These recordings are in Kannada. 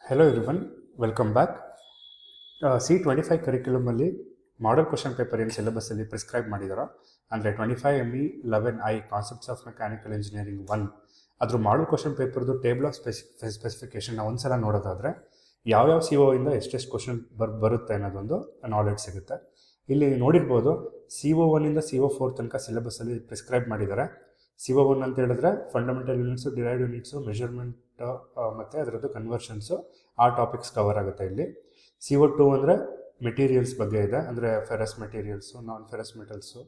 Hello everyone, welcome back. C25 ಕರಿಕ್ಯುಲಮಲ್ಲಿ ಮಾಡಲ್ ಕ್ವಶನ್ ಪೇಪರ್ ಏನು ಸಿಲೆಬಸ್ಸಲ್ಲಿ ಪ್ರಿಸ್ಕ್ರೈಬ್ ಮಾಡಿದಾರೋ, ಅಂದರೆ 25 ME 11I concepts of mechanical engineering 1 ಅದ್ರ ಮಾಡಲ್ ಕ್ವಶನ್ ಪೇಪರ್ದು ಟೇಬಲ್ ಆಫ್ ಸ್ಪೆಸಿಫಿಕೇಶನ್ ಒಂದ್ಸಲ ನೋಡೋದಾದರೆ ಯಾವ್ಯಾವ CO ಇಂದ ಎಷ್ಟೆಷ್ಟು ಕ್ವಶನ್ ಬರುತ್ತೆ ಅನ್ನೋದೊಂದು ನಾಲೆಡ್ಜ್ ಸಿಗುತ್ತೆ. ಇಲ್ಲಿ ನೋಡಿರ್ಬೋದು CO1 ಇಂದ CO4 ತನಕ ಸಿಲೆಬಸ್ಸಲ್ಲಿ ಪ್ರಿಸ್ಕ್ರೈಬ್ ಮಾಡಿದ್ದಾರೆ. CO1 ಅಂತ ಹೇಳಿದ್ರೆ fundamental units, derived units, measurement ಮತ್ತು ಅದರದ್ದು ಕನ್ವರ್ಷನ್ಸು, ಆ ಟಾಪಿಕ್ಸ್ ಕವರ್ ಆಗುತ್ತೆ ಇಲ್ಲಿ. CO2 ಅಂದರೆ ಮೆಟೀರಿಯಲ್ಸ್ ಬಗ್ಗೆ ಇದೆ, ಅಂದರೆ ಫೆರಸ್ ಮೆಟೀರಿಯಲ್ಸು, ನಾನ್ ಫೆರಸ್ ಮೆಟಲ್ಸು,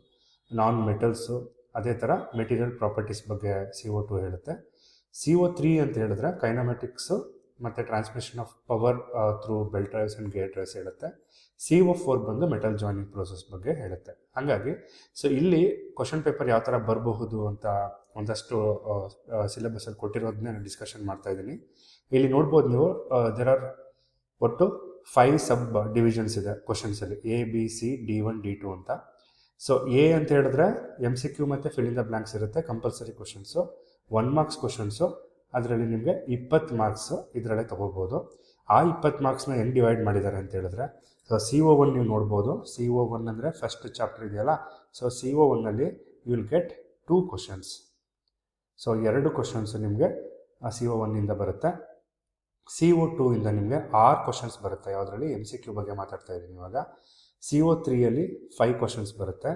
ನಾನ್ ಮೆಟಲ್ಸು, ಅದೇ ಥರ ಮೆಟೀರಿಯಲ್ ಪ್ರಾಪರ್ಟೀಸ್ ಬಗ್ಗೆ CO2 ಹೇಳುತ್ತೆ. CO3 ಅಂತ ಹೇಳಿದ್ರೆ ಕೈನಮೆಟಿಕ್ಸು ಮತ್ತು transmission of power through belt drives and gear drives ಹೇಳುತ್ತೆ. CO4 ಬಂದು ಮೆಟಲ್ ಜಾಯ್ನಿಂಗ್ ಪ್ರೋಸೆಸ್ ಬಗ್ಗೆ ಹೇಳುತ್ತೆ. ಹಾಗಾಗಿ ಇಲ್ಲಿ ಕ್ವಶನ್ ಪೇಪರ್ ಯಾವ ಥರ ಬರಬಹುದು ಅಂತ ಒಂದಷ್ಟು ಸಿಲೆಬಸ್ಸಲ್ಲಿ ಕೊಟ್ಟಿರೋದನ್ನೇ ನಾನು ಡಿಸ್ಕಷನ್ ಮಾಡ್ತಾ ಇದ್ದೀನಿ. ಇಲ್ಲಿ ನೋಡ್ಬೋದು ನೀವು, ದೇರ್ ಆರ್ ಒಟ್ಟು 5 ಸಬ್ ಡಿವಿಷನ್ಸ್ ಇದೆ ಕ್ವಶನ್ಸಲ್ಲಿ, ABCD1 D2 ಅಂತ. ಸೊ ಎ ಅಂತ ಹೇಳಿದ್ರೆ MCQ ಮತ್ತು ಫಿಲ್ ಇನ್ ದ ಬ್ಲ್ಯಾಂಕ್ಸ್ ಇರುತ್ತೆ, ಕಂಪಲ್ಸರಿ ಕ್ವಶನ್ಸು, 1 ಮಾರ್ಕ್ಸ್ ಕ್ವಶನ್ಸು. ಅದರಲ್ಲಿ ನಿಮಗೆ 20 ಮಾರ್ಕ್ಸು ಇದರಲ್ಲೇ ತೊಗೋಬೋದು. ಆ 20 ಮಾರ್ಕ್ಸ್ನ ಹೆಂಗೆ ಡಿವೈಡ್ ಮಾಡಿದ್ದಾರೆ ಅಂತ ಹೇಳಿದ್ರೆ, ಸೊ CO1 ನೀವು ನೋಡ್ಬೋದು. CO1 ಅಂದರೆ ಫಸ್ಟ್ ಚಾಪ್ಟರ್ ಇದೆಯಲ್ಲ, ಸೊ CO1ನಲ್ಲಿ you will get 2 questions. So 2 questions ನಿಮಗೆ CO1 ಇಂದ ಬರುತ್ತೆ. CO2 ಇಂದ ನಿಮಗೆ 6 ಕ್ವಶನ್ಸ್ ಬರುತ್ತೆ. ಯಾವುದರಲ್ಲಿ MCQ ಬಗ್ಗೆ ಮಾತಾಡ್ತಾ ಇದ್ದೀನಿ ಇವಾಗ. CO3ಯಲ್ಲಿ 5 ಕ್ವಶನ್ಸ್ ಬರುತ್ತೆ.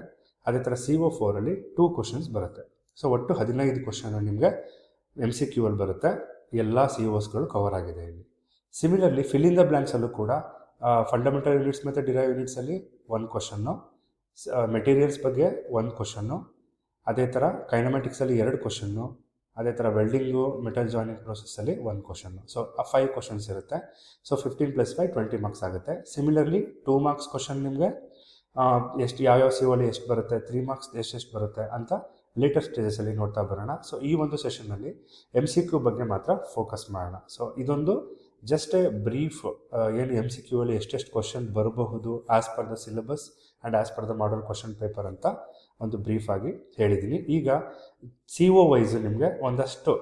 ಅದೇ ಥರ CO4ಅಲ್ಲಿ 2 ಕ್ವಶನ್ಸ್ ಬರುತ್ತೆ. ಸೊ ಒಟ್ಟು 15 ಕ್ವಶನ್ ನಿಮಗೆ MCQ ಅಲ್ಲಿ ಬರುತ್ತೆ. ಎಲ್ಲ COSಗಳು ಕವರ್ ಆಗಿದೆ ಇಲ್ಲಿ. ಸಿಮಿಲರ್ಲಿ ಫಿಲ್ ಇನ್ ದ ಬ್ಲ್ಯಾಂಕ್ಸಲ್ಲೂ ಕೂಡ ಫಂಡಮೆಂಟಲ್ ಯೂನಿಟ್ಸ್ ಮತ್ತು ಡಿರೈವ್ ಯೂನಿಟ್ಸಲ್ಲಿ 1 ಕ್ವಶನ್ನು, ಮೆಟೀರಿಯಲ್ಸ್ ಬಗ್ಗೆ 1 ಕ್ವಶನ್ನು, ಅದೇ ಥರ ಕೈನಮೆಟಿಕ್ಸಲ್ಲಿ 2 ಕ್ವಶನ್ನು, ಅದೇ ಥರ ವೆಲ್ಡಿಂಗು, ಮೆಟಲ್ ಜಾಯ್ನಿಂಗ್ ಪ್ರೋಸೆಸ್ಸಲ್ಲಿ 1 ಕ್ವಶನ್ನು. ಸೊ 5 ಕ್ವಶನ್ಸ್ ಇರುತ್ತೆ. ಸೊ 15 + 5 20 ಮಾರ್ಕ್ಸ್ ಆಗುತ್ತೆ. ಸಿಮಿಲರ್ಲಿ 2 ಮಾರ್ಕ್ಸ್ ಕ್ವಶನ್ ನಿಮಗೆ ಎಷ್ಟು ಯಾವ್ಯಾವ CO ಅಲ್ಲಿ ಎಷ್ಟು ಬರುತ್ತೆ, 3 ಮಾರ್ಕ್ಸ್ ಎಷ್ಟೆಷ್ಟು ಬರುತ್ತೆ ಅಂತ ಲೇಟರ್ ಸ್ಟೇಜಸಲ್ಲಿ ನೋಡ್ತಾ ಬರೋಣ. ಸೊ ಈ ಒಂದು ಸೆಷನ್ನಲ್ಲಿ MCQ ಬಗ್ಗೆ ಮಾತ್ರ ಫೋಕಸ್ ಮಾಡೋಣ. ಸೊ ಇದೊಂದು ಜಸ್ಟ್ ಎ ಬ್ರೀಫ್, ಏನು MCQ ಅಲ್ಲಿ ಎಷ್ಟೆಷ್ಟು ಕ್ವಶನ್ ಬರಬಹುದು as per the syllabus and as per the model question paper ಅಂತ ಒಂದು ಬ್ರೀಫ್ ಆಗಿ ಹೇಳಿದ್ದೀನಿ. ಈಗ CO ವೈಸ್ ನಿಮಗೆ ಒಂದಷ್ಟು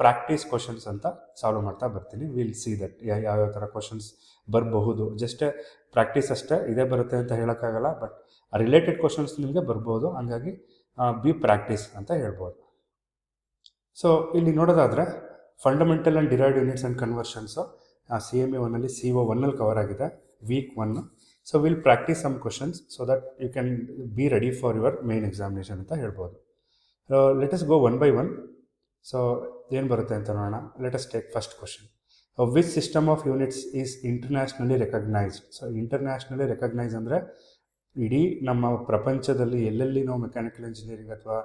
ಪ್ರಾಕ್ಟೀಸ್ ಕ್ವಶನ್ಸ್ ಅಂತ ಸಾಲ್ವ್ ಮಾಡ್ತಾ ಬರ್ತೀನಿ. ವಿಲ್ ಸಿ ದಟ್ ಯಾವ್ಯಾವ ಥರ ಕ್ವಶನ್ಸ್ ಬರಬಹುದು. ಜಸ್ಟ್ ಪ್ರಾಕ್ಟೀಸ್ ಅಷ್ಟೇ, ಇದೇ ಬರುತ್ತೆ ಅಂತ ಹೇಳೋಕ್ಕಾಗಲ್ಲ, ಬಟ್ ರಿಲೇಟೆಡ್ ಕ್ವಶನ್ಸ್ ನಿಮಗೆ ಬರ್ಬೋದು. ಹಂಗಾಗಿ ಬಿ ಪ್ರಾಕ್ಟೀಸ್ ಅಂತ ಹೇಳ್ಬೋದು. ಸೊ ಇಲ್ಲಿ ನೋಡೋದಾದರೆ fundamental and derived units and conversions CMA 1ಅಲ್ಲಿ CO1 ಕವರ್ ಆಗಿದೆ, week 1. So will practise some questions so that you can be ready for your main examination ಅಂತ ಹೇಳ್ಬೋದು. Let us go 1 by 1. So ಏನು ಬರುತ್ತೆ ಅಂತ ನೋಡೋಣ. Let us take first question. Which system of units is internationally recognised? So internationally recognise ಅಂದರೆ ಇಡೀ ನಮ್ಮ ಪ್ರಪಂಚದಲ್ಲಿ ಎಲ್ಲೆಲ್ಲಿ ನಾವು ಮೆಕ್ಯಾನಿಕಲ್ ಇಂಜಿನಿಯರಿಂಗ್ ಅಥವಾ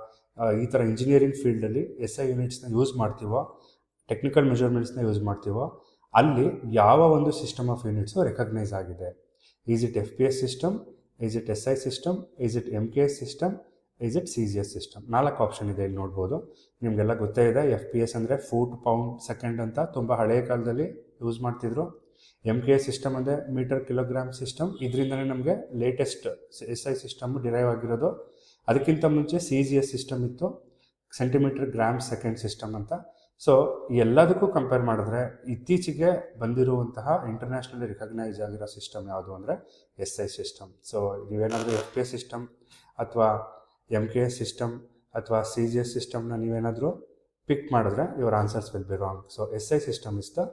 ಈ ಥರ ಇಂಜಿನಿಯರಿಂಗ್ ಫೀಲ್ಡಲ್ಲಿ SI ಯೂನಿಟ್ಸ್ನ ಯೂಸ್ ಮಾಡ್ತೀವೋ, ಟೆಕ್ನಿಕಲ್ ಮೆಜರ್ಮೆಂಟ್ಸ್ನ ಯೂಸ್ ಮಾಡ್ತೀವೋ, ಅಲ್ಲಿ ಯಾವ ಒಂದು ಸಿಸ್ಟಮ್ ಆಫ್ ಯೂನಿಟ್ಸು ರೆಕಗ್ನೈಸ್ ಆಗಿದೆ. Is it FPS system, is it SI system, is it MKS system, is it CGS system? 4 option ಇದೆ ಇಲ್ಲಿ ನೋಡ್ಬೋದು. ನಿಮಗೆಲ್ಲ ಗೊತ್ತೇ ಇದೆ, FPS ಅಂದರೆ ಫೂಟ್ ಪೌಂಡ್ ಸೆಕೆಂಡ್ ಅಂತ ತುಂಬ ಹಳೆಯ ಕಾಲದಲ್ಲಿ ಯೂಸ್ ಮಾಡ್ತಿದ್ರು. MKS ಸಿಸ್ಟಮ್ ಅಂದರೆ ಮೀಟರ್ ಕಿಲೋಗ್ರಾಮ್ ಸಿಸ್ಟಮ್. ಇದರಿಂದನೇ ನಮಗೆ ಲೇಟೆಸ್ಟ್ SI ಸಿಸ್ಟಮ್ ಡಿರೈವ್ ಆಗಿರೋದು. ಅದಕ್ಕಿಂತ ಮುಂಚೆ CGS ಸಿಸ್ಟಮ್ ಇತ್ತು, ಸೆಂಟಿಮೀಟರ್ ಗ್ರಾಮ್ ಸೆಕೆಂಡ್ ಸಿಸ್ಟಮ್ ಅಂತ. ಸೊ ಎಲ್ಲದಕ್ಕೂ ಕಂಪೇರ್ ಮಾಡಿದ್ರೆ ಇತ್ತೀಚೆಗೆ ಬಂದಿರುವಂತಹ ಇಂಟರ್ನ್ಯಾಷನಲಿ ರಿಕಗ್ನೈಸ್ ಆಗಿರೋ ಸಿಸ್ಟಮ್ ಯಾವುದು ಅಂದರೆ SI ಸಿಸ್ಟಮ್. ಸೊ ನೀವೇನಾದರೂ FPS ಸಿಸ್ಟಮ್ ಅಥವಾ MKS ಸಿಸ್ಟಮ್ ಅಥವಾ CGS ಸಿಸ್ಟಮ್ನ ನೀವೇನಾದರೂ ಪಿಕ್ ಮಾಡಿದ್ರೆ your answers will be wrong. So SI system is the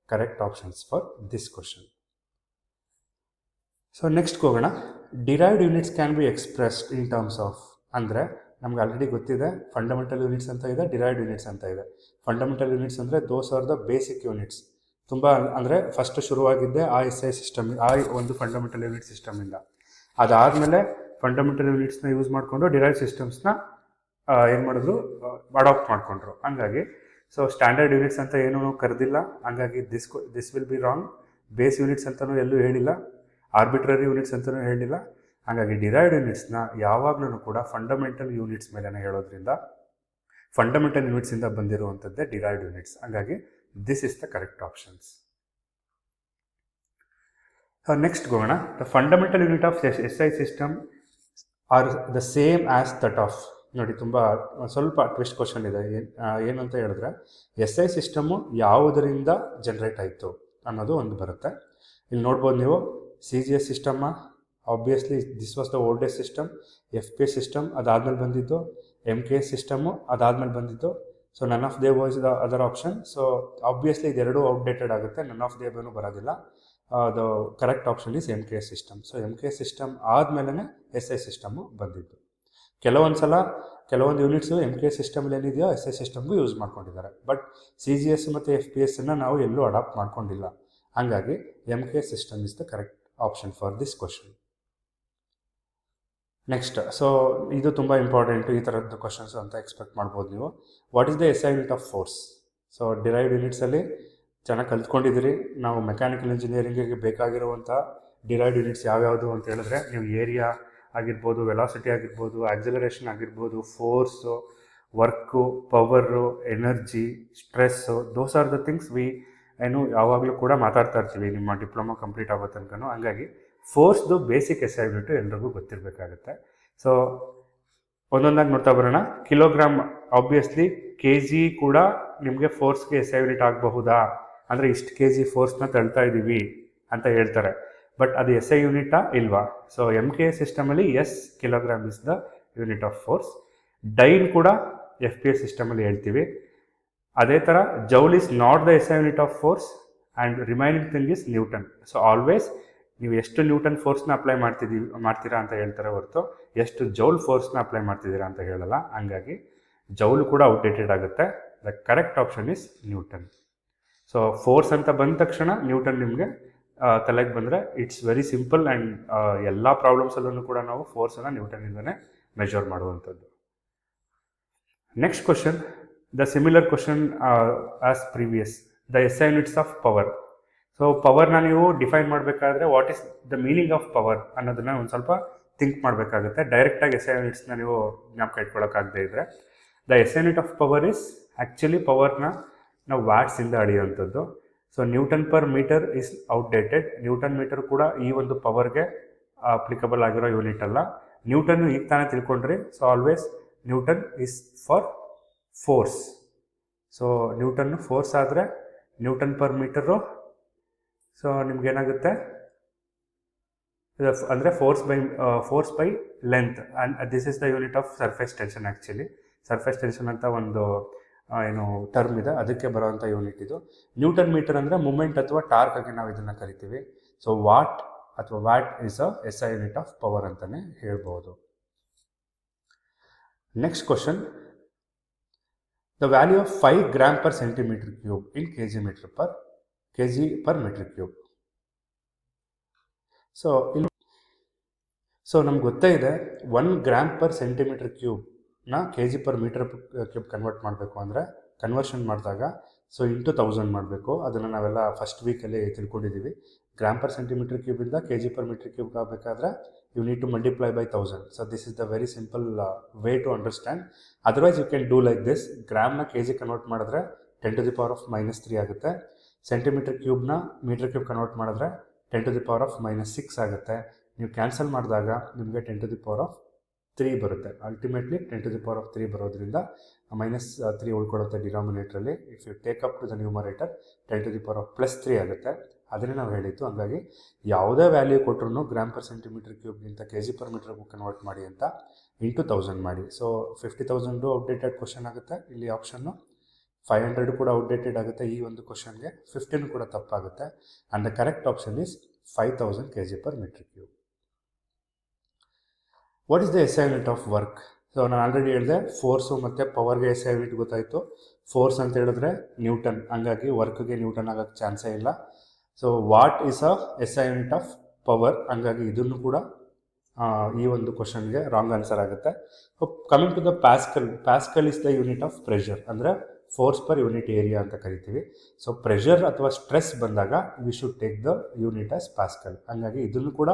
correct options for this question. So next ಹೋಗೋಣ. Derived units can be expressed in terms of, ಅಂದರೆ ನಮ್ಗೆ ಆಲ್ರೆಡಿ ಗೊತ್ತಿದೆ ಫಂಡಮೆಂಟಲ್ ಯೂನಿಟ್ಸ್ ಅಂತ ಇದೆ, ಡಿರೈವ್ಡ್ ಯೂನಿಟ್ಸ್ ಅಂತ ಇದೆ. ಫಂಡಮೆಂಟಲ್ ಯೂನಿಟ್ಸ್ ಅಂದರೆ those are the basic units. ತುಂಬ ಅಂದರೆ ಫಸ್ಟ್ ಶುರುವಾಗಿದ್ದೆ ಆ SI ಸಿಸ್ಟಮ್, ಆ ಒಂದು ಫಂಡಮೆಂಟಲ್ ಯೂನಿಟ್ ಸಿಸ್ಟಮಿಂದ. ಅದಾದಮೇಲೆ ಫಂಡಮೆಂಟಲ್ ಯೂನಿಟ್ಸ್ನ ಯೂಸ್ ಮಾಡಿಕೊಂಡು ಡಿರೈವ್ಡ್ ಸಿಸ್ಟಮ್ಸ್ನ ಏನು ಮಾಡಿದ್ರು, ಅಡಾಪ್ಟ್ ಮಾಡಿಕೊಂಡ್ರು. ಹಂಗಾಗಿ ಸೊ ಸ್ಟ್ಯಾಂಡರ್ಡ್ ಯೂನಿಟ್ಸ್ ಅಂತ ಏನೂ ಕರೆದಿಲ್ಲ, ಹಂಗಾಗಿ this will be wrong. Base units ಅಂತಲೂ ಎಲ್ಲೂ ಹೇಳಿಲ್ಲ, ಆರ್ಬಿಟ್ರರಿ ಯೂನಿಟ್ಸ್ ಅಂತಲೂ ಹೇಳಿಲ್ಲ. ಹಾಗಾಗಿ ಡಿರೈವ್ಡ್ ಯೂನಿಟ್ಸ್ನ ಯಾವಾಗಲೂ ಕೂಡ ಫಂಡಮೆಂಟಲ್ ಯೂನಿಟ್ಸ್ ಮೇಲೆ ಹೇಳೋದ್ರಿಂದ ಫಂಡಮೆಂಟಲ್ ಯೂನಿಟ್ಸಿಂದ ಬಂದಿರುವಂಥದ್ದೇ ಡಿರೈವ್ಡ್ ಯೂನಿಟ್ಸ್. ಹಾಗಾಗಿ this is the correct options. Next ಹೋಗೋಣ. The fundamental unit of SI system are the same as that of. ನೋಡಿ, ತುಂಬ ಸ್ವಲ್ಪ ಟ್ವಿಸ್ಟ್ ಕ್ವಶನ್ ಇದೆ. ಏನು ಅಂತ ಹೇಳಿದ್ರೆ, SI ಸಿಸ್ಟಮು ಯಾವುದರಿಂದ ಜನ್ರೇಟ್ ಆಯಿತು? ಅನ್ನೋದು ಒಂದು ಬರುತ್ತೆ. ಇಲ್ಲಿ ನೋಡ್ಬೋದು ನೀವು CGS ಸಿಸ್ಟಮ್ಮ, obviously this was the oldest system. FPS system ಅದಾದಮೇಲೆ ಬಂದಿದ್ದು, MKS ಸಿಸ್ಟಮು ಅದಾದಮೇಲೆ ಬಂದಿದ್ದು. So none of they was the other option. So obviously ಇದೆರಡು ಔಟ್ಡೇಟೆಡ್ ಆಗುತ್ತೆ, ನನ್ ಆಫ್ ದೇ ಏನೂ ಬರೋದಿಲ್ಲ. The correct option is MKS system. So MKS system ಆದಮೇಲೆ SI ಸಿಸ್ಟಮು ಬಂದಿದ್ದು. ಕೆಲವೊಂದು ಯೂನಿಟ್ಸು MKS ಸಿಸ್ಟಮಲ್ಲಿ ಏನಿದೆಯೋ SI ಸಿಸ್ಟಮ್ಗೂ ಯೂಸ್ ಮಾಡ್ಕೊಂಡಿದ್ದಾರೆ. ಬಟ್ CGS ಮತ್ತು FPSನ್ನು ನಾವು ಎಲ್ಲೂ ಅಡಾಪ್ಟ್ ಮಾಡ್ಕೊಂಡಿಲ್ಲ. ಹಾಗಾಗಿ MKS system is the correct option for this question. Next, so ಇದು ತುಂಬ ಇಂಪಾರ್ಟೆಂಟು, ಈ ಥರದ್ದು ಕ್ವಶನ್ಸ್ ಅಂತ ಎಕ್ಸ್ಪೆಕ್ಟ್ ಮಾಡ್ಬೋದು ನೀವು. What is the SI unit of force? So derived ಯೂನಿಟ್ಸಲ್ಲಿ ಚೆನ್ನಾಗಿ ಕಲ್ತ್ಕೊಂಡಿದ್ದೀರಿ. ನಾವು ಮೆಕ್ಯಾನಿಕಲ್ ಇಂಜಿನಿಯರಿಂಗಿಗೆ ಬೇಕಾಗಿರುವಂಥ ಡಿರೈವ್ಡ್ ಯೂನಿಟ್ಸ್ ಯಾವ್ಯಾವುದು ಅಂತ ಹೇಳಿದ್ರೆ, ನೀವು ಏರಿಯಾ ಆಗಿರ್ಬೋದು, ವೆಲಾಸಿಟಿ ಆಗಿರ್ಬೋದು, ಆಕ್ಸಲರೇಷನ್ ಆಗಿರ್ಬೋದು, force, work, power, energy, stress, those are the things ಏನು ಯಾವಾಗಲೂ ಕೂಡ ಮಾತಾಡ್ತಾ ಇರ್ತೀವಿ ನಿಮ್ಮ ಡಿಪ್ಲೊಮಾ ಕಂಪ್ಲೀಟ್ ಆಗೋ ತನಕನೂ. ಹಂಗಾಗಿ ಫೋರ್ಸ್ದು ಬೇಸಿಕ್ SI ಯೂನಿಟು ಎಲ್ರಿಗೂ ಗೊತ್ತಿರಬೇಕಾಗುತ್ತೆ. ಸೊ ಒಂದೊಂದಾಗಿ ನೋಡ್ತಾ ಬರೋಣ. ಕಿಲೋಗ್ರಾಮ್, ಆಬ್ವಿಯಸ್ಲಿ kg ಕೂಡ ನಿಮಗೆ ಫೋರ್ಸ್ಗೆ SI ಯೂನಿಟ್ ಆಗಬಹುದಾ ಅಂದರೆ ಇಷ್ಟು kg ಫೋರ್ಸ್ನ ತಳ್ತಾ ಇದ್ದೀವಿ ಅಂತ ಹೇಳ್ತಾರೆ. ಬಟ್ ಅದು SI ಯೂನಿಟಾ ಇಲ್ವಾ? ಸೊ MKS ಸಿಸ್ಟಮಲ್ಲಿ kilogram is the unit of force. Dyne ಕೂಡ FPS ಸಿಸ್ಟಮಲ್ಲಿ ಹೇಳ್ತೀವಿ. ಅದೇ ಥರ joule is not the SI unit of force and remaining thing is newton. So always ನೀವು ಎಷ್ಟು ನ್ಯೂಟನ್ ಫೋರ್ಸ್ನ ಅಪ್ಲೈ ಮಾಡ್ತೀರಾ ಅಂತ ಹೇಳ್ತಾರೆ ಹೊರತು ಎಷ್ಟು ಜೌಲ್ ಫೋರ್ಸ್ನ ಅಪ್ಲೈ ಮಾಡ್ತಿದ್ದೀರಾ ಅಂತ ಹೇಳಲ್ಲ. ಹಂಗಾಗಿ ಜೌಲ್ ಕೂಡ ಔಟ್ಡೇಟೆಡ್ ಆಗುತ್ತೆ. The correct option is newton. So force ಅಂತ ಬಂದ ತಕ್ಷಣ ನ್ಯೂಟನ್ ನಿಮಗೆ ತಲೆಗೆ ಬಂದರೆ ಇಟ್ಸ್ ವೆರಿ ಸಿಂಪಲ್ ಆ್ಯಂಡ್ ಎಲ್ಲ ಪ್ರಾಬ್ಲಮ್ಸಲ್ಲೂ ಕೂಡ ನಾವು ಫೋರ್ಸನ್ನು ನ್ಯೂಟನ್ನಿಂದನೇ ಮೆಜರ್ ಮಾಡುವಂಥದ್ದು. Next question, the similar question as previous, the SI units of power. So ಪವರ್ನ ನೀವು ಡಿಫೈನ್ ಮಾಡಬೇಕಾದ್ರೆ what is the meaning of power ಅನ್ನೋದನ್ನ ಒಂದು ಸ್ವಲ್ಪ ಥಿಂಕ್ ಮಾಡಬೇಕಾಗುತ್ತೆ. ಡೈರೆಕ್ಟಾಗಿ SI ಯೂನಿಟ್ಸ್ನ ನೀವು ಜ್ಞಾಪಕ ಇಟ್ಕೊಳ್ಳೋಕ್ಕಾಗದೇ ಇದ್ದರೆ, the SI unit of power is actually ಪವರ್ನ ನಾವು ವ್ಯಾಟ್ಸಿಂದ ಅಳೆಯುವಂಥದ್ದು. So newton per metre is outdated. Newton metre ಕೂಡ ಈ ಒಂದು ಪವರ್ಗೆ ಅಪ್ಲಿಕಬಲ್ ಆಗಿರೋ ಯೂನಿಟ್ ಅಲ್ಲ. ನ್ಯೂಟನ್ನು ಈಗ ತಾನೇ ತಿಳ್ಕೊಂಡ್ರಿ. So always newton is for force. So newton force ಆದರೆ ನ್ಯೂಟನ್ ಪರ್ ಮೀಟರು, ಸೊ ನಿಮ್ಗೇನಾಗುತ್ತೆ ಅಂದರೆ force by length. And this is the unit of surface tension. Actually surface tension ಅಂತ ಒಂದು ಏನು ಟರ್ಮ್ ಇದೆ, ಅದಕ್ಕೆ ಬರೋವಂಥ ಯೂನಿಟ್ ಇದು. ನ್ಯೂಟನ್ ಮೀಟರ್ ಅಂದರೆ ಮೂಮೆಂಟ್ ಅಥವಾ ಟಾರ್ಕ್ ಆಗಿ ನಾವು ಇದನ್ನು ಕರಿತೀವಿ. ಸೊ ವಾಟ್ ಅಥವಾ watt is a SI unit of power ಅಂತಲೇ ಹೇಳ್ಬೋದು. Next question, the value of 5 gram per centimetre cube in kg per meter cube. So ನಮ್ಗೆ ಗೊತ್ತೇ ಇದೆ 1 ಗ್ರಾಮ್ ಪರ್ ಸೆಂಟಿಮೀಟರ್ ಕ್ಯೂಬ್ನ kg per meter cube convert ಮಾಡಬೇಕು ಅಂದರೆ ಕನ್ವರ್ಷನ್ ಮಾಡಿದಾಗ ಸೊ ಇಂಟು 1000 ಮಾಡಬೇಕು. ಅದನ್ನು ನಾವೆಲ್ಲ ಫಸ್ಟ್ ವೀಕಲ್ಲಿ ತಿಳ್ಕೊಂಡಿದ್ದೀವಿ. ಗ್ರಾಮ್ ಪರ್ ಸೆಂಟಿಮೀಟರ್ ಕ್ಯೂಬಿಂದ kg per meter cube ಆಗಬೇಕಾದ್ರೆ you need to multiply by 1000. So this is the very simple way to understand. Otherwise you can do like this. ಗ್ರಾಮ್ನ kg ಕನ್ವರ್ಟ್ ಮಾಡಿದ್ರೆ 10 to the power of -3 ಆಗುತ್ತೆ. ಸೆಂಟಿಮೀಟರ್ ಕ್ಯೂಬ್ನ ಮೀಟರ್ ಕ್ಯೂಬ್ ಕನ್ವರ್ಟ್ ಮಾಡಿದ್ರೆ 10 to the power of -6 ಆಗುತ್ತೆ. ನೀವು ಕ್ಯಾನ್ಸಲ್ ಮಾಡಿದಾಗ ನಿಮಗೆ 10 to the power of 3 ಬರುತ್ತೆ. Ultimately 10 to the power of 3 ಬರೋದ್ರಿಂದ -3 ಉಳ್ಕೊಳ್ಳುತ್ತೆ ಡಿನಾಮಿನೇಟ್ರಲ್ಲಿ. If you take up to the numerator 10 to the power of +3 ಆಗುತ್ತೆ. ಅದನ್ನೇ ನಾವು ಹೇಳಿದ್ದು. ಹಾಗಾಗಿ ಯಾವುದೇ ವ್ಯಾಲ್ಯೂ ಕೊಟ್ಟರು ಗ್ರಾಮ್ ಪರ್ ಸೆಂಟಿಮೀಟರ್ ಕ್ಯೂಬ್ಗಿಂತ kg per meter ಕನ್ವರ್ಟ್ ಮಾಡಿ ಅಂತ ಇಂಟು 1000 ಮಾಡಿ. ಸೊ 50,000 ಔಟ್ಡೇಟೆಡ್ ಕ್ವಶನ್ ಆಗುತ್ತೆ ಇಲ್ಲಿ ಆಪ್ಷನ್ನು. 500 ಕೂಡ ಔಟ್ಡೇಟೆಡ್ ಆಗುತ್ತೆ ಈ ಒಂದು ಕ್ವಶನ್ಗೆ. 15 ಕೂಡ ತಪ್ಪಾಗುತ್ತೆ. And the correct option is 5000 kg per meter cube. What is the SI unit of work? So ನಾನು ಆಲ್ರೆಡಿ ಹೇಳಿದೆ, ಫೋರ್ಸು ಮತ್ತು ಪವರ್ಗೆ SI ಯೂನಿಟ್ ಗೊತ್ತಾಯಿತು. ಫೋರ್ಸ್ ಅಂತ ಹೇಳಿದ್ರೆ ನ್ಯೂಟನ್, ಹಂಗಾಗಿ ವರ್ಕ್ಗೆ ನ್ಯೂಟನ್ ಆಗೋಕ್ಕೆ ಚಾನ್ಸೇ ಇಲ್ಲ. So what is a SI unit of power, ಹಂಗಾಗಿ ಇದನ್ನು ಕೂಡ ಈ ಒಂದು ಕ್ವಶನ್ಗೆ ರಾಂಗ್ ಆನ್ಸರ್ ಆಗುತ್ತೆ. Coming to the pascal is the unit of pressure, ಅಂದರೆ ಫೋರ್ಸ್ ಪರ್ ಯೂನಿಟ್ ಏರಿಯಾ ಅಂತ ಕರಿತೀವಿ. ಸೊ ಪ್ರೆಷರ್ ಅಥವಾ ಸ್ಟ್ರೆಸ್ ಬಂದಾಗ we should take the unit as pascal. ಹಂಗಾಗಿ ಇದನ್ನು ಕೂಡ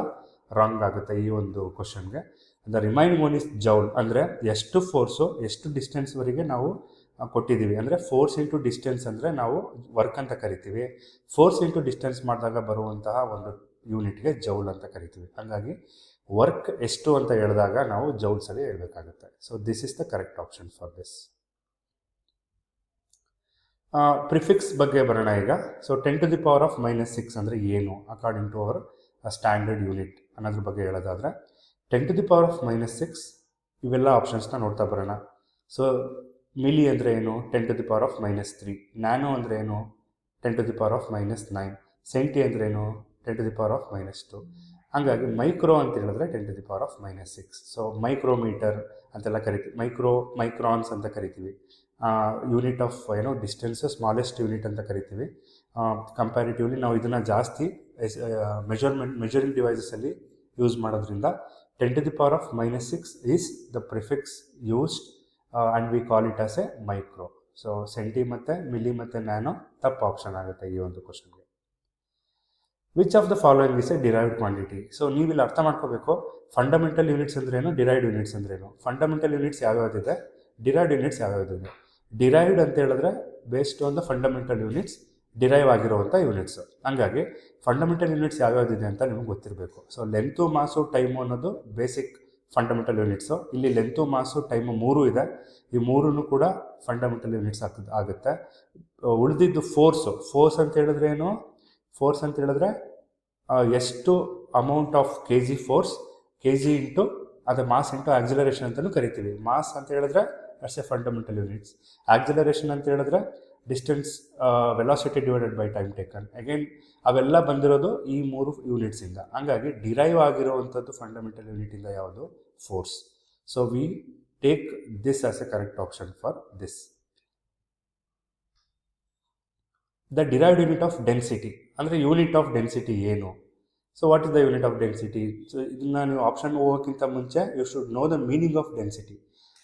ರಾಂಗ್ ಆಗುತ್ತೆ ಈ ಒಂದು ಕ್ವಶನ್ಗೆ. The remaining one is joule, ಅಂದರೆ ಎಷ್ಟು ಫೋರ್ಸು ಎಷ್ಟು ಡಿಸ್ಟೆನ್ಸ್ವರೆಗೆ ನಾವು ಕೊಟ್ಟಿದ್ದೀವಿ. ಅಂದರೆ ಫೋರ್ಸ್ ಇಂಟು ಡಿಸ್ಟೆನ್ಸ್ ಅಂದರೆ ನಾವು ವರ್ಕ್ ಅಂತ ಕರಿತೀವಿ. ಫೋರ್ಸ್ ಇಂಟು ಡಿಸ್ಟೆನ್ಸ್ ಮಾಡಿದಾಗ ಬರುವಂತಹ ಒಂದು ಯೂನಿಟ್ಗೆ ಜೌಲ್ ಅಂತ ಕರಿತೀವಿ. ಹಾಗಾಗಿ ವರ್ಕ್ ಎಷ್ಟು ಅಂತ ಹೇಳಿದಾಗ ನಾವು ಜೌಲ್ಸಲ್ಲಿ ಹೇಳಬೇಕಾಗುತ್ತೆ. So this is the correct option for this. Prefix ಬಗ್ಗೆ ಬರೋಣ ಈಗ. ಸೊ 10⁻⁻⁶ ಅಂದರೆ ಏನು according to our standard unit ಅನ್ನೋದ್ರ ಬಗ್ಗೆ ಹೇಳೋದಾದರೆ 10⁻⁻⁶ ಇವೆಲ್ಲ ಆಪ್ಷನ್ಸ್ನ ನೋಡ್ತಾ ಬರೋಣ. ಸೊ ಮಿಲಿ ಅಂದರೆ ಏನು 10⁻⁻³ ನ್ಯಾನೋ ಅಂದರೆ ಏನು 10⁻⁻⁹ ಸೆಂಟಿ ಅಂದರೆ ಏನು 10⁻⁻². ಹಾಗಾಗಿ ಮೈಕ್ರೋ ಅಂತ ಹೇಳಿದ್ರೆ 10⁻⁻⁶. ಸೊ ಮೈಕ್ರೋಮೀಟರ್ ಅಂತೆಲ್ಲ ಕರಿತೀವಿ, ಮೈಕ್ರಾನ್ಸ್ ಅಂತ ಕರಿತೀವಿ. Unit of distance smallest unit ಅಂತ ಕರಿತೀವಿ. ಕಂಪ್ಯಾರಿಟಿವ್ಲಿ ನಾವು ಇದನ್ನು ಜಾಸ್ತಿ ಮೆಜರಿಂಗ್ ಡಿವೈಸಸಲ್ಲಿ ಯೂಸ್ ಮಾಡೋದ್ರಿಂದ 10⁻⁻⁶ is the prefix used and we call it as a micro. So centi ಮತ್ತು ಮಿಲಿ ಮತ್ತು ನ್ಯಾನೋ ತಪ್ಪು ಆಪ್ಷನ್ ಆಗುತ್ತೆ ಈ ಒಂದು ಕ್ವಶನ್ಗೆ. Which of the following is a derived quantity. So ನೀವು ಇಲ್ಲಿ ಅರ್ಥ ಮಾಡ್ಕೋಬೇಕು, ಫಂಡಮೆಂಟಲ್ ಯೂನಿಟ್ಸ್ ಅಂದ್ರೇನು, ಡಿರೈವ್ಡ್ ಯೂನಿಟ್ಸ್ ಅಂದ್ರೇನು. ಫಂಡಮೆಂಟಲ್ ಯೂನಿಟ್ಸ್ ಯಾವ್ಯಾವುದಿದೆ, ಡಿರೈವ್ಡ್ ಯೂನಿಟ್ಸ್ ಯಾವ್ಯಾವುದಿದೆ. ಡಿರೈವ್ಡ್ ಅಂತ ಹೇಳಿದ್ರೆ based on the fundamental units, derive ಆಗಿರುವಂಥ ಯೂನಿಟ್ಸ್. ಹಂಗಾಗಿ ಫಂಡಮೆಂಟಲ್ ಯೂನಿಟ್ಸ್ ಯಾವ್ಯಾವುದಿದೆ ಅಂತ ನಿಮಗೆ ಗೊತ್ತಿರಬೇಕು. ಸೊ ಲೆಂತು, ಮಾಸು, ಟೈಮು ಅನ್ನೋದು ಬೇಸಿಕ್ ಫಂಡಮೆಂಟಲ್ ಯೂನಿಟ್ಸು. ಇಲ್ಲಿ ಲೆಂತು, ಮಾಸು, ಟೈಮು 3 ಇದೆ. ಈ 3 ಕೂಡ ಫಂಡಮೆಂಟಲ್ ಯೂನಿಟ್ಸ್ ಆಗುತ್ತೆ. ಉಳಿದಿದ್ದು ಫೋರ್ಸ್ ಅಂತ ಹೇಳಿದ್ರೆ ಏನು, ಫೋರ್ಸ್ ಅಂತ ಹೇಳಿದ್ರೆ ಎಷ್ಟು amount of KG force, KG into ಅದು ಮಾಸ್ ಇಂಟು ಆಕ್ಸಿಲರೇಷನ್ ಅಂತಲೂ ಕರಿತೀವಿ. ಮಾಸ್ ಅಂತ ಹೇಳಿದ್ರೆ ಅಟ್ಸ್ ಎ ಫಂಡಮೆಂಟಲ್ ಯೂನಿಟ್ಸ್. ಆಕ್ಸಿಲರೇಷನ್ ಅಂತ ಹೇಳಿದ್ರೆ distance velocity divided by time taken. Again ಅವೆಲ್ಲ ಬಂದಿರೋದು ಈ 3 ಯೂನಿಟ್ಸಿಂದ. ಹಂಗಾಗಿ ಡಿರೈವ್ ಆಗಿರುವಂಥದ್ದು ಫಂಡಮೆಂಟಲ್ ಯೂನಿಟಿಂದ ಯಾವುದು, force. So we take this as a correct option for this. The derived unit of density ಅಂದರೆ ಯೂನಿಟ್ ಆಫ್ ಡೆನ್ಸಿಟಿ ಏನು. So what is the unit of density. So ಇದನ್ನ ನೀವು ಆಪ್ಷನ್ ಹೋಗೋಕ್ಕಿಂತ ಮುಂಚೆ you should know the meaning of density.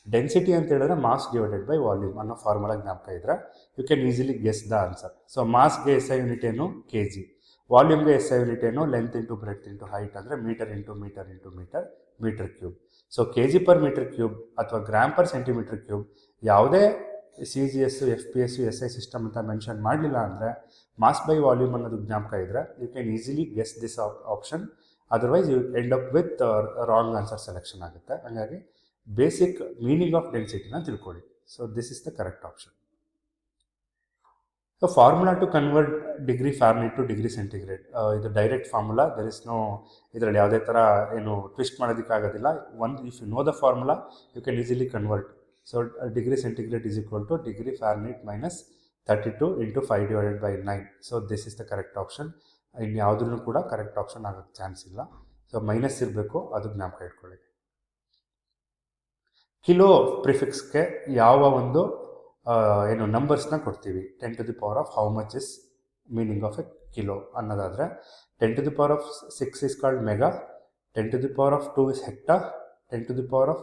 Density ಅಂತ ಹೇಳಿದ್ರೆ ಮಾಸ್ ಡಿವೈಡೆಡ್ ಬೈ ವಾಲ್ಯೂಮ್ ಅನ್ನೋ ಫಾರ್ಮುಲಾ ಜ್ಞಾಪಕ ಇದ್ದರೆ you can easily guess the answer. So ಮಾಸ್ಗೆ ಎಸ್ ಐ ಯೂನಿಟ್ ಏನು, K G. ವಾಲ್ಯೂಮ್ಗೆ S I unit ಏನು, length into breadth into height ಅಂದರೆ metre into metre into metre, metre cube. So K G per metre cube ಅಥವಾ ಗ್ರಾಮ್ ಪರ್ ಸೆಂಟಿಮೀಟರ್ ಕ್ಯೂಬ್ ಯಾವುದೇ CGS, FPS, SI ಸಿಸ್ಟಮ್ ಅಂತ ಮೆನ್ಷನ್ ಮಾಡಲಿಲ್ಲ ಅಂದರೆ ಮಾಸ್ ಬೈ ವಾಲ್ಯೂಮ್ ಅನ್ನೋದು ಜ್ಞಾಪಕ ಇದ್ದರೆ you can easily guess this option. Otherwise you end up with wrong answer selection ಆಗುತ್ತೆ. ಹಾಗಾಗಿ ಬೇಸಿಕ್ ಮೀನಿಂಗ್ ಆಫ್ ಡೆನ್ಸಿಟಿನ ತಿಳ್ಕೊಳ್ಳಿ. So this is the correct option. So formula to convert degree Fahrenheit to degree centigrade, ಇದು direct formula. There is no ಇದರಲ್ಲಿ ಯಾವುದೇ ಥರ ಏನು ಟ್ವಿಸ್ಟ್ ಮಾಡೋದಕ್ಕಾಗೋದಿಲ್ಲ. If you know the formula you can easily convert. So degree centigrade is equal to degree Fahrenheit minus 32 into 5 divided by 9. So this is the correct option. ಇನ್ನು ಯಾವುದೂ ಕೂಡ ಕರೆಕ್ಟ್ ಆಪ್ಷನ್ ಆಗೋಕ್ಕೆ ಚಾನ್ಸ್ ಇಲ್ಲ. ಸೊ ಮೈನಸ್ ಇರಬೇಕು, ಅದು ಜ್ಞಾಪಕ ಇಟ್ಕೊಳ್ಳಿ. ಕಿಲೋ ಪ್ರಿಫಿಕ್ಸ್ಗೆ ಯಾವ ಒಂದು ನಂಬರ್ಸ್ನ ಕೊಡ್ತೀವಿ. 10⁻⁴ how much is meaning of A kilo ಅನ್ನೋದಾದರೆ 10⁻⁶ ಇಸ್ ಕಾಲ್ಡ್ ಮೆಗಾ, 10⁻² ಇಸ್ ಹೆಕ್ಟಾ, 10⁻⁹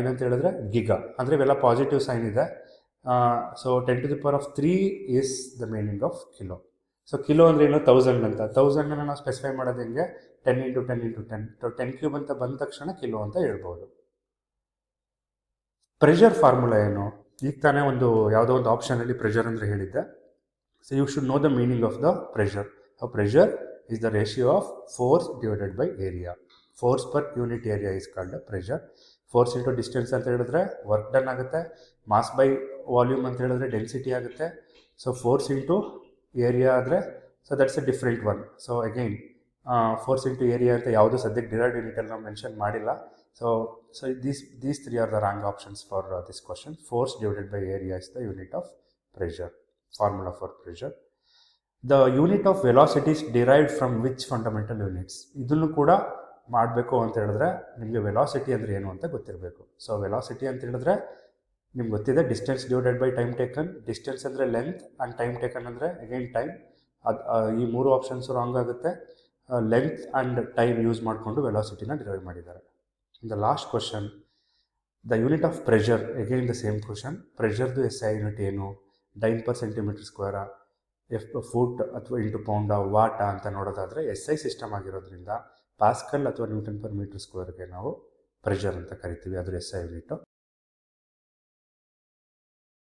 ಅಂತ ಹೇಳಿದ್ರೆ ಗಿಗಾ. ಅಂದರೆ ಇವೆಲ್ಲ ಪಾಸಿಟಿವ್ ಸೈನ್ ಇದೆ. So 10⁻³ is the meaning of kilo. So kilo ಅಂದರೆ ಏನು, 1000 ಅಂತ. 1000 ನಾವು ಸ್ಪೆಸಿಫೈ ಮಾಡೋದು ಹೆಂಗೆ, 10 × 10 × 10. 10³ ಅಂತ ಬಂದ ತಕ್ಷಣ ಕಿಲೋ ಅಂತ ಹೇಳ್ಬೋದು. ಪ್ರೆಷರ್ ಫಾರ್ಮುಲಾ ಏನು, ಈಗ ತಾನೇ ಒಂದು ಯಾವುದೋ ಒಂದು ಆಪ್ಷನಲ್ಲಿ ಪ್ರೆಷರ್ ಅಂದರೆ ಹೇಳಿದ್ದೆ. So you should know the meaning of the pressure. Pressure is the ratio of force divided by area. Force per unit area is called pressure. Force into distance ಅಂತ ಹೇಳಿದ್ರೆ ವರ್ಕ್ ಡನ್ ಆಗುತ್ತೆ. ಮಾಸ್ ಬೈ ವಾಲ್ಯೂಮ್ ಅಂತ ಹೇಳಿದ್ರೆ ಡೆನ್ಸಿಟಿ ಆಗುತ್ತೆ. ಸೊ ಫೋರ್ಸ್ ಇಂಟು ಏರಿಯಾ ಆದರೆ so that's a different one. So again force into area ಅಂತ ಯಾವುದು ಸದ್ಯಕ್ಕೆ ಡಿರೈವ್ಡ್ ಯೂನಿಟಲ್ಲಿ ನಾವು ಮೆನ್ಷನ್ ಮಾಡಿಲ್ಲ. So these 3 are the wrong options for this question. Force divided by area is the unit of pressure, formula for pressure. The unit of velocity is derived from which fundamental units. ಇದನ್ನು ಕೂಡ ಮಾಡಬೇಕು ಅಂತ ಹೇಳಿದ್ರೆ ನಿಮಗೆ ವೆಲಾಸಿಟಿ ಅಂದರೆ ಏನು ಅಂತ ಗೊತ್ತಿರಬೇಕು. ಸೊ ವೆಲಾಸಿಟಿ ಅಂತ ಹೇಳಿದ್ರೆ ನಿಮ್ಗೆ ಗೊತ್ತಿದೆ, distance divided by time taken. Distance ಅಂದರೆ ಲೆಂತ್ ಆ್ಯಂಡ್ ಟೈಮ್ ಟೇಕನ್ ಅಂದರೆ ಅಗೈನ್ ಟೈಮ್. ಈ 3 ಆಪ್ಷನ್ಸು ರಾಂಗ್ ಆಗುತ್ತೆ. ಲೆಂತ್ ಆ್ಯಂಡ್ ಟೈಮ್ ಯೂಸ್ ಮಾಡಿಕೊಂಡು ವೆಲಾಸಿಟಿನ ಡಿರೈವ್ ಮಾಡಿದ್ದಾರೆ. The last question, the unit of pressure, again the same question. ಪ್ರೆಷರ್ದು SI ಯೂನಿಟ್ ಏನು, ಡೈನ್ ಪರ್ ಸೆಂಟಿಮೀಟರ್ ಸ್ಕ್ವೇರಾ, ಫುಟ್ ಅಥವಾ ಇಂಟು ಪೌಂಡಾ, ವಾಟಾ ಅಂತ ನೋಡೋದಾದರೆ SI ಸಿಸ್ಟಮ್ ಆಗಿರೋದ್ರಿಂದ ಪಾಸ್ಕಲ್ ಅಥವಾ ನ್ಯೂಟನ್ ಪರ್ ಮೀಟರ್ ಸ್ಕ್ವೇರ್ಗೆ ನಾವು ಪ್ರೆಷರ್ ಅಂತ ಕರಿತೀವಿ, ಅದ್ರ SI ಯೂನಿಟು.